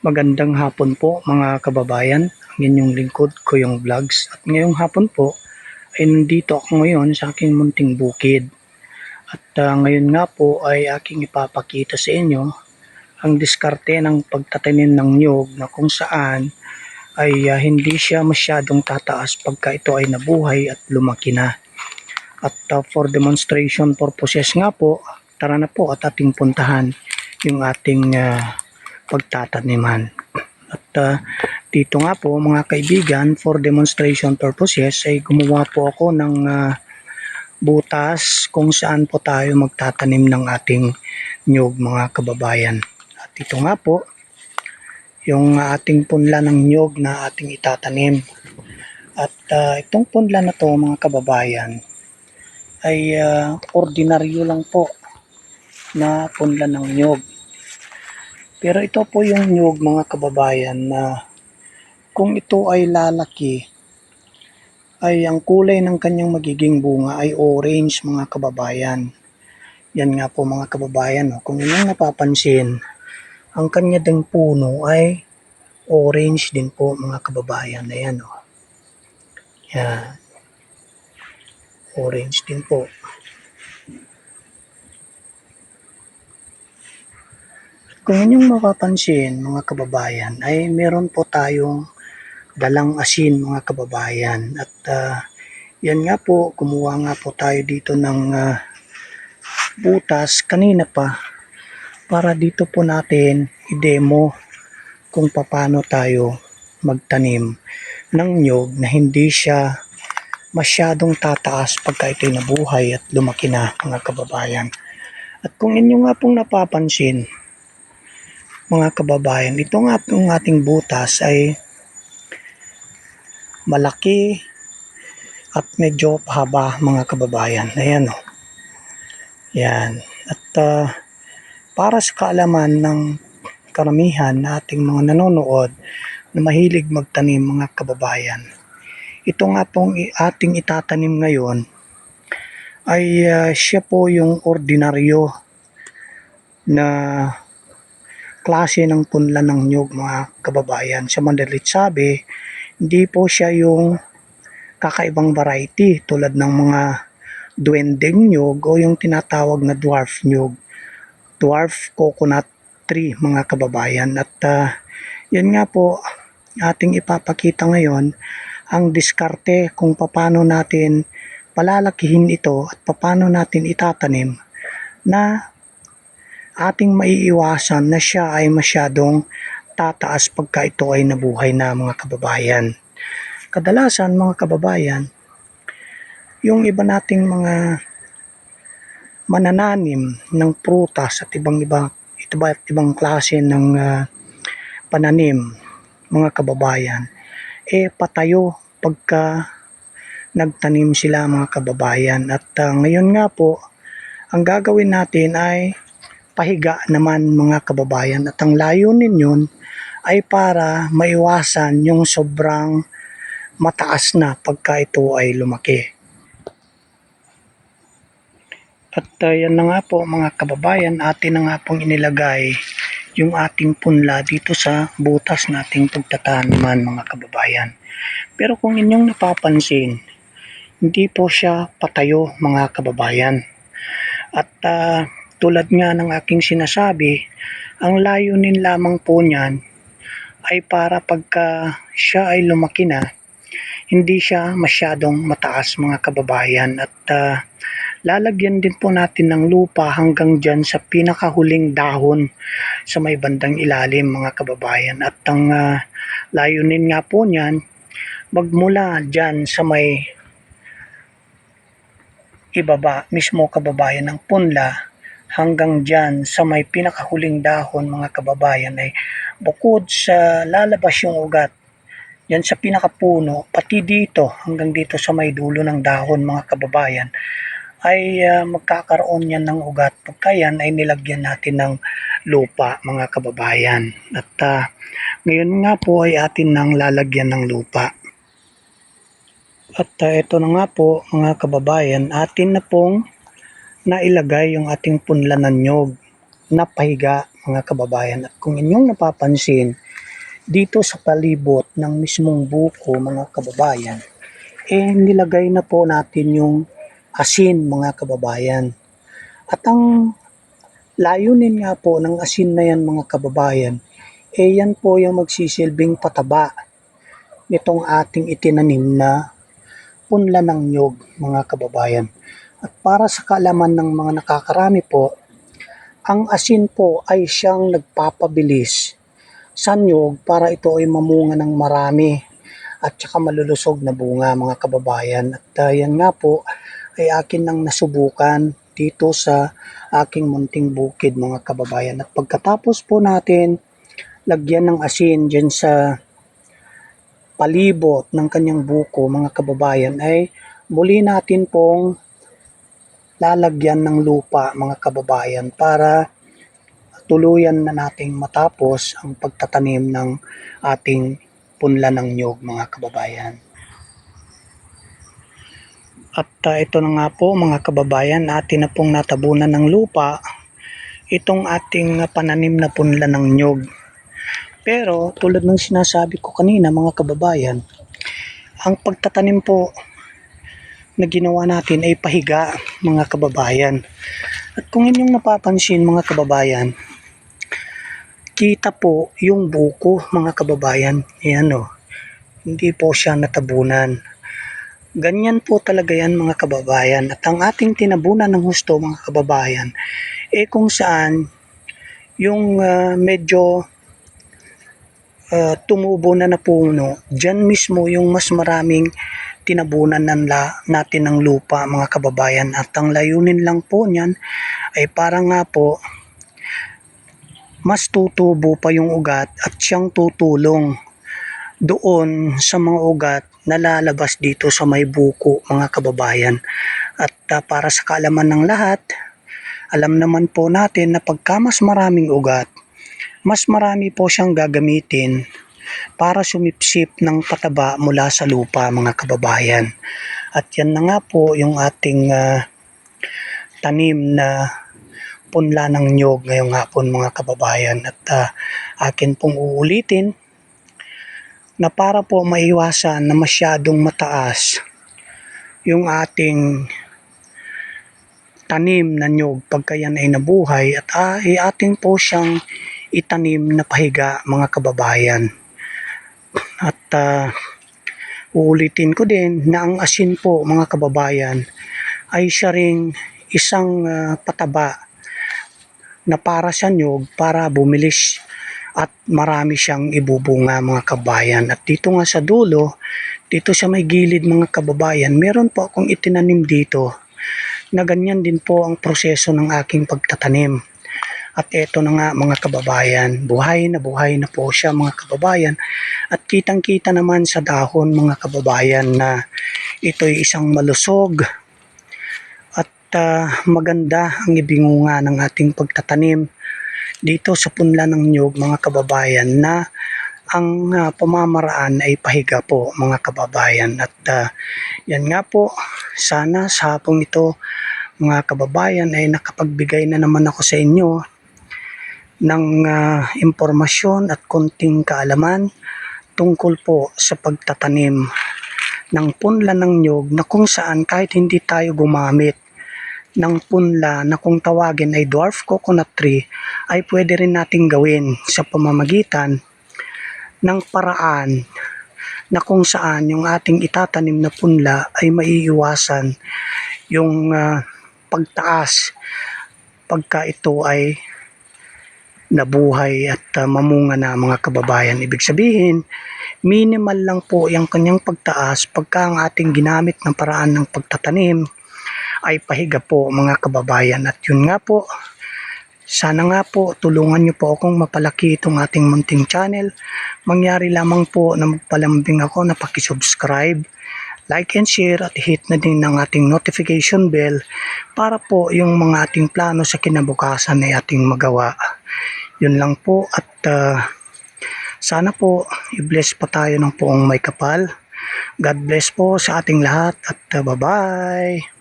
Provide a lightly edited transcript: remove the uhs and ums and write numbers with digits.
Magandang hapon po mga kababayan, ang inyong lingkod ko yung vlogs at ngayong hapon po ay nandito ako ngayon sa aking munting bukid at ngayon nga po ay aking ipapakita sa inyo ang diskarte ng pagtatanim ng niyog na kung saan ay hindi siya masyadong tataas pagka ito ay nabuhay at lumaki na at for demonstration purposes nga po, tara na po at ating puntahan yung ating pagtataniman. At dito nga po mga kaibigan, for demonstration purposes ay gumawa po ako ng butas kung saan po tayo magtatanim ng ating niyog mga kababayan. At ito nga po yung ating punla ng niyog na ating itatanim. At itong punla na to mga kababayan ay ordinaryo lang po na punla ng niyog. Pero ito po yung niyog mga kababayan na kung ito ay lalaki ay ang kulay ng kanyang magiging bunga ay orange mga kababayan. Yan nga po mga kababayan. Kung inyong napapansin, ang kanya ding puno ay orange din po mga kababayan. Ayan o. Yan. Orange din po. Kung inyong mapapansin mga kababayan ay meron po tayong dalang asin mga kababayan at yan nga po, kumuha nga po tayo dito ng butas kanina pa para dito po natin i-demo kung paano tayo magtanim ng niyog na hindi siya masyadong tataas pagka ito'y nabuhay at lumaki na mga kababayan. At kung inyo nga pong napapansin mga kababayan, ito nga pong ating butas ay malaki at medyo pahaba mga kababayan. Ayan o. Yan. At para sa kaalaman ng karamihan na ating mga nanonood na mahilig magtanim mga kababayan, ito nga pong ating itatanim ngayon ay siya po yung ordinaryo na klase ng punla ng niyog mga kababayan. Sa madalit sabi, hindi po siya yung kakaibang variety tulad ng mga duwendeng niyog o yung tinatawag na dwarf niyog, dwarf coconut tree mga kababayan. At yan nga po ating ipapakita ngayon ang diskarte kung paano natin palalakihin ito at paano natin itatanim na ating maiiwasan na siya ay masyadong tataas pagka ito ay nabuhay na mga kababayan. Kadalasan mga kababayan, yung iba nating mga manananim ng prutas at ibang klase ng pananim mga kababayan, patayo pagka nagtanim sila mga kababayan. At ngayon nga po, ang gagawin natin ay pahiga naman mga kababayan at ang layunin yun ay para maiwasan yung sobrang mataas na pagka ito ay lumaki. At yan na nga po mga kababayan, atin na nga pong inilagay yung ating punla dito sa butas nating pagtataniman mga kababayan. Pero kung inyong napapansin, hindi po siya patayo mga kababayan. At tulad nga ng aking sinasabi, ang layunin lamang po niyan ay para pagka siya ay lumaki na, hindi siya masyadong mataas mga kababayan. At lalagyan din po natin ng lupa hanggang dyan sa pinakahuling dahon sa may bandang ilalim mga kababayan. At ang layunin nga po niyan, magmula dyan sa may ibaba mismo kababayan ng punla hanggang dyan sa may pinakahuling dahon mga kababayan ay bukod sa lalabas yung ugat yan sa pinakapuno, pati dito hanggang dito sa may dulo ng dahon mga kababayan ay magkakaroon yan ng ugat pagka yan ay nilagyan natin ng lupa mga kababayan. At ngayon nga po ay atin nang lalagyan ng lupa. At ito na nga po mga kababayan, atin na pong nailagay yung ating punla ng niyog na pahiga mga kababayan. At kung inyong napapansin, dito sa palibot ng mismong buko mga kababayan, nilagay na po natin yung asin mga kababayan. At ang layunin nga po ng asin na yan mga kababayan, yan po yung magsisilbing pataba nitong ating itinanim na punla ng nyog mga kababayan. At para sa kaalaman ng mga nakakarami po, ang asin po ay siyang nagpapabilis sa nyog para ito ay mamunga ng marami at saka malulusog na bunga mga kababayan. At yan nga po ay akin nang nasubukan dito sa aking munting bukid mga kababayan. At pagkatapos po natin lagyan ng asin dyan sa palibot ng kanyang buko mga kababayan, ay muli natin pong lalagyan ng lupa mga kababayan para tuluyan na nating matapos ang pagtatanim ng ating punla ng nyog mga kababayan. At ito na nga po mga kababayan, atin na pong natabunan ng lupa itong ating pananim na punla ng nyog. Pero tulad ng sinasabi ko kanina mga kababayan, ang pagtatanim po na ginawa natin ay pahiga mga kababayan. At kung inyong napapansin mga kababayan, kita po yung buko mga kababayan. Ayan o, hindi po siya natabunan. Ganyan po talaga yan mga kababayan. At ang ating tinabunan ng husto mga kababayan, kung saan yung medyo tumubo na puno, dyan mismo yung mas maraming tinabunan natin ng lupa mga kababayan. At ang layunin lang po niyan ay para nga po mas tutubo pa yung ugat at siyang tutulong doon sa mga ugat na lalabas dito sa may buko mga kababayan. At para sa kaalaman ng lahat, alam naman po natin na pagka mas maraming ugat, mas marami po siyang gagamitin para sumipsip ng pataba mula sa lupa mga kababayan. At yan na nga po yung ating tanim na punla ng nyog ngayong hapon mga kababayan. At akin pong uulitin na para po maiwasan na masyadong mataas yung ating tanim na nyog pagka yan ay nabuhay, at ating po siyang itanim na pahiga mga kababayan. At uulitin ko din na ang asin po mga kababayan ay siya ring isang pataba na para sa nyog para bumilis at marami siyang ibubunga mga kababayan. At dito nga sa dulo, dito sa may gilid mga kababayan, meron po akong itinanim dito na ganyan din po ang proseso ng aking pagtatanim. At eto na nga mga kababayan, buhay na po siya mga kababayan. At kitang-kita naman sa dahon mga kababayan na ito'y isang malusog at maganda ang ibingunga ng ating pagtatanim dito sa punla ng nyog mga kababayan, na ang pamamaraan ay pahiga po mga kababayan. At yan nga po, sana sa hapong ito mga kababayan ay nakapagbigay na naman ako sa inyo ng impormasyon at konting kaalaman tungkol po sa pagtatanim ng punla ng nyog, na kung saan kahit hindi tayo gumamit ng punla na kung tawagin ay dwarf coconut tree, ay pwede rin nating gawin sa pamamagitan ng paraan na kung saan yung ating itatanim na punla ay maiiwasan yung pagtaas pagka ito ay nabuhay at mamunga na mga kababayan. Ibig sabihin, minimal lang po yung kanyang pagtaas pagka ang ating ginamit ng paraan ng pagtatanim ay pahiga po mga kababayan. At yun nga po, sana nga po tulungan nyo po akong mapalaki itong ating munting channel. Mangyari lamang po na magpalambing ako na pakisubscribe, like and share, at hit na din ng ating notification bell para po yung mga ating plano sa kinabukasan ay ating magawa. Yun lang po, at sana po i-bless pa tayo ng poong may kapal. God bless po sa ating lahat, at bye-bye!